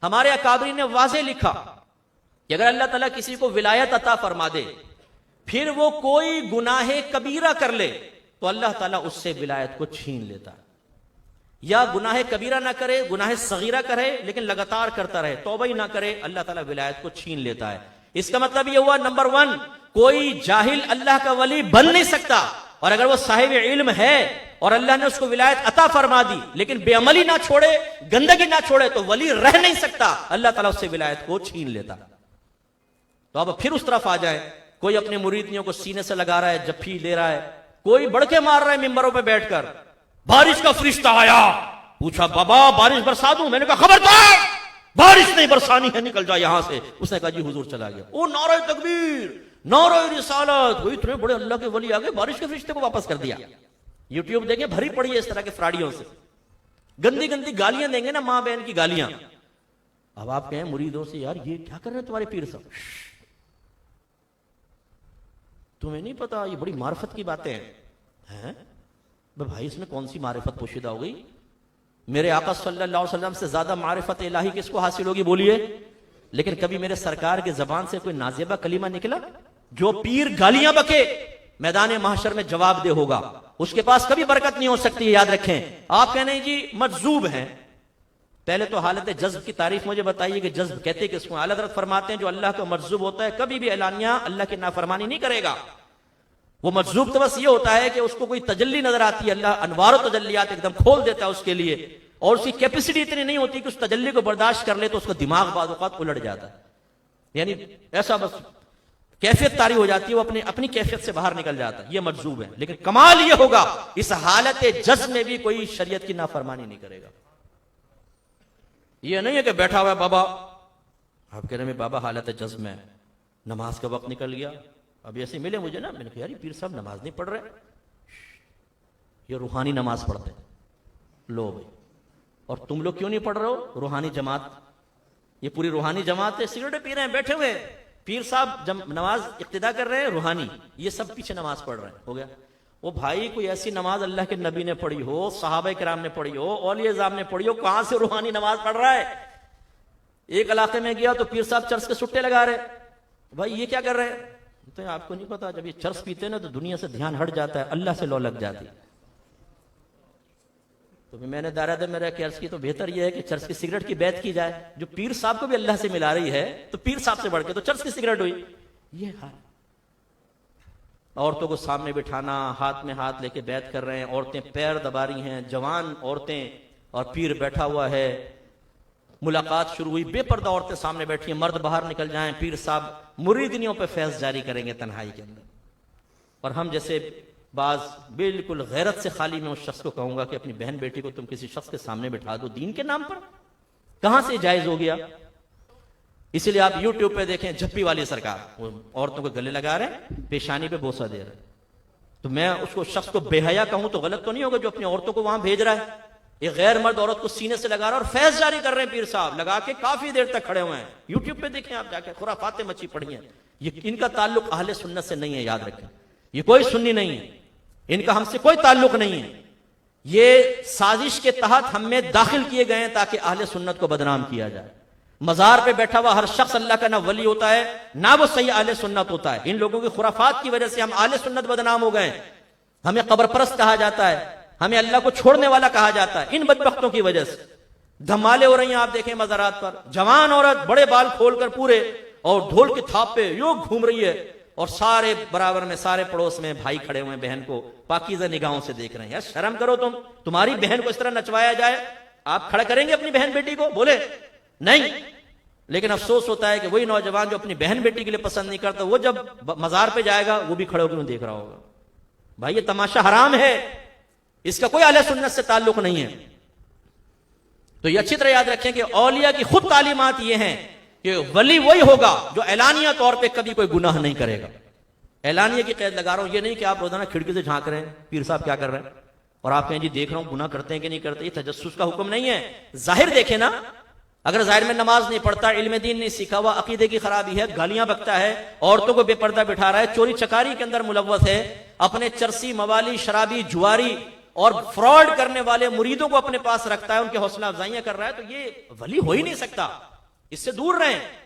हमारे अकाबरी ने वाज़े लिखा कि अगर अल्लाह ताला किसी को विलायत अता फरमा दे, फिर वो कोई गुनाहे कबीरा कर ले, तो अल्लाह ताला उससे विलायत को छीन लेता है। या गुनाहे कबीरा ना करे, गुनाहे सगीरा करे, लेकिन लगातार करता रहे, तौबा ही ना करे, अल्लाह ताला विलायत को छीन लेता है। इसका मतलब यह हुआ, नंबर 1, कोई जाहिल अल्लाह का वली बन नहीं सकता, और अगर वो साहिब इल्म है और अल्लाह ने उसको विलायत अता फरमा दी, लेकिन बेअमली ना छोड़े, गंदगी ना छोड़े, तो वली रह नहीं सकता, अल्लाह ताला उससे विलायत को छीन लेता। तो अब फिर उस तरफ आ जाए, कोई अपने मुरीदियों को सीने से लगा रहा है, जफ्फी ले रहा है, कोई बड़के मार रहा है मिंबरों पे बैठकर, बारिश का फरिश्ता आया, पूछा बाबा बारिश बरसा दूं? मैंने कहा खबरदार, बारिश नहीं बरसानी है, निकल जा यहां से। उसने कहा जी हुजूर, चला गया। ओ नारे तकबीर, नारे रिसालत, वो इतने बड़े अल्लाह के वली आ गए, बारिश के फरिश्ते को वापस कर दिया। यूट्यूब देखें, भरी पड़ी है इस तरह के फ्राडियों से, गंदी गंदी गालियां देंगे ना, मां बहन की गालियां। अब आप कहें मुरीदों से, यार ये क्या कर रहे हैं तुम्हारे पीर साहब, तुम्हें नहीं पता ये बड़ी मार्फत की बातें हैं? भाई इसमें कौन सी मारिफत पोशीदा हो गई? मेरे आका सल्लल्लाहु अलैहि वसल्लम से ज्यादा मारिफत इलाही किसको हासिल होगी बोलिए? लेकिन कभी मेरे सरकार के जबान से कोई नाजेबा कलीमा निकला? जो पीर गालियां बके, मैदान महशर में जवाब दे होगा, उसके पास कभी बरकत नहीं हो सकती है, याद रखें। आप कहने जी मजजूब हैं, पहले तो हालत जज्ब की तारीफ मुझे बताइए कि जज्ब कहते किसको? आला हज़रत फरमाते हैं जो अल्लाह का मजजूब होता है कभी भी एलानिया अल्लाह की नाफरमानी नहीं करेगा। वो मजजूब तो बस ये होता है कि उसको कोई तजल्ली नजर आती है, अल्लाह अनवार तजल्लियात एकदम खोल देता है उसके लिए, और उसकी कैपेसिटी इतनी नहीं होती कि उस तजल्ली को बर्दाश्त कर ले, तो उसका दिमाग बाद औक़ात उलट जाता है, यानी ऐसा बस कैफियत तारी हो जाती है, वो अपनी अपनी कैफियत से बाहर निकल जाता है। ये मजजूब है। लेकिन कमाल ये होगा, इस हालत जज्ब में भी कोई शरीयत की नाफरमानी नहीं करेगा। ये नहीं है कि बैठा हुआ है बाबा, आप कह रहे हैं बाबा हालत जज्ब में, नमाज का वक्त निकल गया, अभी ऐसे मिले मुझे ना, मैंने कहा यार पीर साहब नमाज नहीं पढ़ रहे, ये रूहानी नमाज पढ़ते, लो भाई, और तुम लोग क्यों नहीं पढ़ रहे हो? रूहानी जमात, ये पूरी रूहानी जमात है, सिगरेट पी रहे हैं बैठे हुए, पीर साहब जब नमाज इक्तिदा कर रहे हैं रूहानी, ये सब पीछे नमाज पढ़ रहे हैं। हो गया वो भाई, कोई ऐसी नमाज अल्लाह के नबी ने पढ़ी हो, सहाबा किराम ने पढ़ी हो, औलिया इज़ाम ने पढ़ी हो, कहां से रूहानी नमाज पढ़ रहा है? एक इलाके में गया तो पीर साहब चर्च के सुट्टे लगा रहे, भाई ये क्या कर रहे हैं? तो आपको नहीं पता, जब ये चर्च पीते ना तो दुनिया से ध्यान हट जाता है, अल्लाह से लौ लग जाती है। तो मैंने दायरा में रह के अर्ज की, तो बेहतर यह है कि चर्च की सिगरेट की बैत की जाए, जो पीर साहब को भी अल्लाह से मिला रही है, तो पीर साहब से बढ़ के तो चर्च की सिगरेट हुई। ये हाल, औरतों को सामने बिठाना, हाथ में हाथ लेके बैत कर रहे हैं, औरतें पैर दबा रही हैं, जवान औरतें, और पीर बैठा हुआ है। मुलाकात शुरू हुई, बेपर्दा औरतें सामने बैठी हैं, मर्द बाहर निकल जाएं, पीर साहब मुरीदनियों पे फैज़ जारी करेंगे तन्हाई के अंदर। और हम जैसे बाज बिल्कुल गैरत से खाली मैं उस शख्स को कहूंगा कि अपनी बहन बेटी को तुम किसी शख्स के सामने बिठा दो दीन के नाम पर, कहां से जायज हो गया? इसीलिए आप यूट्यूब पे देखें, झप्पी वाली सरकार, वो औरतों को गले लगा रहे हैं, पेशानी पे बोसा दे रहे। तो मैं उसको शख्स को बेहया कहूं तो गलत तो नहीं होगा जो अपनी औरतों को वहां भेज रहा है? एक गैर मर्द औरत को सीने से लगा रहा है और फैज जारी कर रहे हैं, पीर साहब लगा के काफी देर तक खड़े हुए हैं। यूट्यूब पे देखें आप जाके, खुराफाते मची पड़ी हैं। ये इनका ताल्लुक अहले सुन्नत से नहीं है, याद रखें, ये कोई सुन्नी नहीं है, इनका हमसे कोई ताल्लुक नहीं है। ये साजिश के तहत हम में दाखिल किए गए हैं ताकि अहले सुन्नत को बदनाम किया जाए। मजार पे बैठा हुआ हर शख्स अल्लाह का ना वली होता है ना वो सही अहले सुन्नत होता है। इन लोगों की खुराफात की वजह से हम अहले सुन्नत बदनाम हो गए। हमें कब्र परस्त कहा जाता है, हमें अल्लाह को छोड़ने वाला कहा जाता है, इन बदबख्तों की वजह से। धमाले हो रही हैं आप देखें मज़ारात पर, जवान औरत बड़े बाल खोलकर पूरे और ढोल की थाप पे यूं घूम रही है, और सारे बराबर में, सारे पड़ोस में भाई खड़े हुए हैं, बहन को पाकीज़ा निगाहों से देख रहे हैं। यार शर्म करो तुम, तुम्हारी बहन को इस तरह नचवाया जाए, आप खड़ा करेंगे अपनी बहन बेटी को? बोले नहीं। लेकिन अफसोस होता है कि वही नौजवान जो अपनी बहन बेटी के लिए पसंद नहीं करता, वो जब मजार पे जाएगा वो भी खड़े होकर देख रहा होगा। भाई ये तमाशा हराम है, इसका कोई अहले सुन्नत से ताल्लुक नहीं है। तो ये अच्छी तरह याद रखें कि औलिया की खुद तालीमात ये हैं कि वली वही होगा जो ऐलानिया तौर पे कभी कोई गुनाह नहीं करेगा। ऐलानिया की कैद लगा रहा हूं, ये नहीं कि आप रोजाना खिड़की से झांक रहे हैं पीर साहब क्या कर रहे हैं, और आप कहें जी देख रहा हूं गुनाह करते हैं कि नहीं करते। ये तजस्सुस का हुक्म नहीं है, जाहिर देखे ना। अगर जाहिर में नमाज नहीं पढ़ता, इल्म दीन नहीं सीखा हुआ, अकीदे की खराबी है, गालियां बकता है, औरतों को बेपर्दा बिठा रहा है, चोरी चकारी के अंदर मुलव्वस है, अपने चरसी मवाली शराबी जुआरी और फ्रॉड करने वाले मुरीदों को अपने पास रखता है, उनके हौसला अफजाइयां कर रहा है, तो ये वली हो ही नहीं सकता। इससे दूर रहें।